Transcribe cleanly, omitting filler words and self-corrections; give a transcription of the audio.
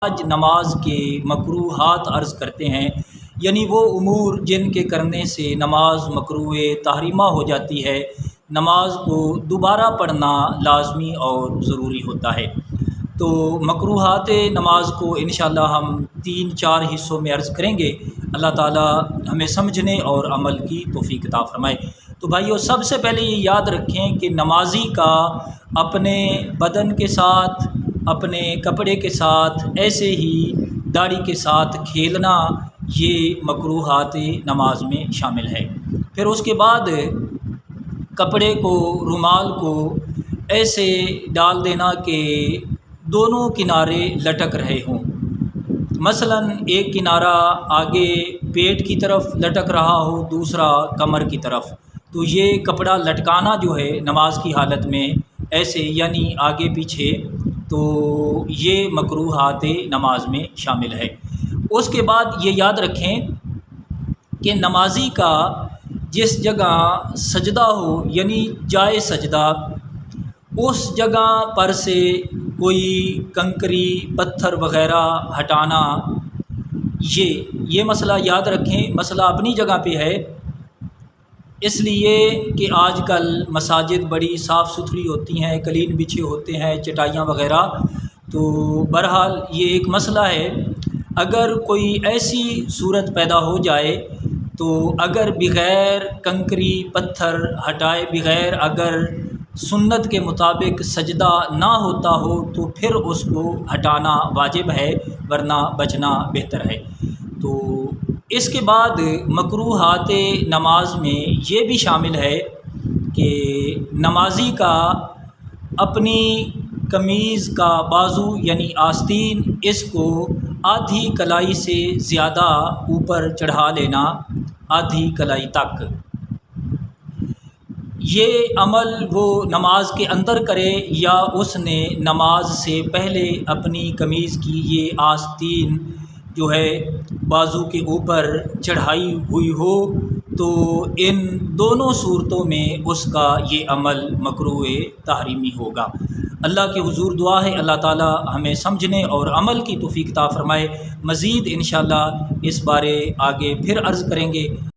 آج نماز کے مکروہات عرض کرتے ہیں، یعنی وہ امور جن کے کرنے سے نماز مکروہ تحریمہ ہو جاتی ہے، نماز کو دوبارہ پڑھنا لازمی اور ضروری ہوتا ہے۔ تو مکروہات نماز کو انشاءاللہ ہم 3-4 حصوں میں عرض کریں گے۔ اللہ تعالی ہمیں سمجھنے اور عمل کی توفیق عطا فرمائے۔ تو بھائیو، سب سے پہلے یہ یاد رکھیں کہ نمازی کا اپنے بدن کے ساتھ، اپنے کپڑے کے ساتھ، ایسے ہی داڑھی کے ساتھ کھیلنا یہ مکروہات نماز میں شامل ہے۔ پھر اس کے بعد کپڑے کو، رومال کو ایسے ڈال دینا کہ دونوں کنارے لٹک رہے ہوں۔ مثلا ایک کنارہ آگے پیٹ کی طرف لٹک رہا ہو، دوسرا کمر کی طرف، تو یہ کپڑا لٹکانا جو ہے نماز کی حالت میں ایسے، یعنی آگے پیچھے، تو یہ مکروہات نماز میں شامل ہے۔ اس کے بعد یہ یاد رکھیں کہ نمازی کا جس جگہ سجدہ ہو، یعنی جائے سجدہ، اس جگہ پر سے کوئی کنکری، پتھر وغیرہ ہٹانا، یہ مسئلہ یاد رکھیں۔ مسئلہ اپنی جگہ پہ ہے، اس لیے کہ آج کل مساجد بڑی صاف ستھری ہوتی ہیں، قلین بچھے ہوتے ہیں، چٹائیاں وغیرہ، تو بہرحال یہ ایک مسئلہ ہے۔ اگر کوئی ایسی صورت پیدا ہو جائے تو اگر بغیر کنکری پتھر ہٹائے بغیر اگر سنت کے مطابق سجدہ نہ ہوتا ہو تو پھر اس کو ہٹانا واجب ہے، ورنہ بچنا بہتر ہے۔ تو اس کے بعد مکروہات نماز میں یہ بھی شامل ہے کہ نمازی کا اپنی قمیض کا بازو یعنی آستین، اس کو آدھی کلائی سے زیادہ اوپر چڑھا لینا، آدھی کلائی تک۔ یہ عمل وہ نماز کے اندر کرے یا اس نے نماز سے پہلے اپنی قمیض کی یہ آستین جو ہے بازو کے اوپر چڑھائی ہوئی ہو، تو ان دونوں صورتوں میں اس کا یہ عمل مکروہ تحریمی ہوگا۔ اللہ کے حضور دعا ہے اللہ تعالی ہمیں سمجھنے اور عمل کی توفیق عطا فرمائے۔ مزید انشاءاللہ اس بارے آگے پھر عرض کریں گے۔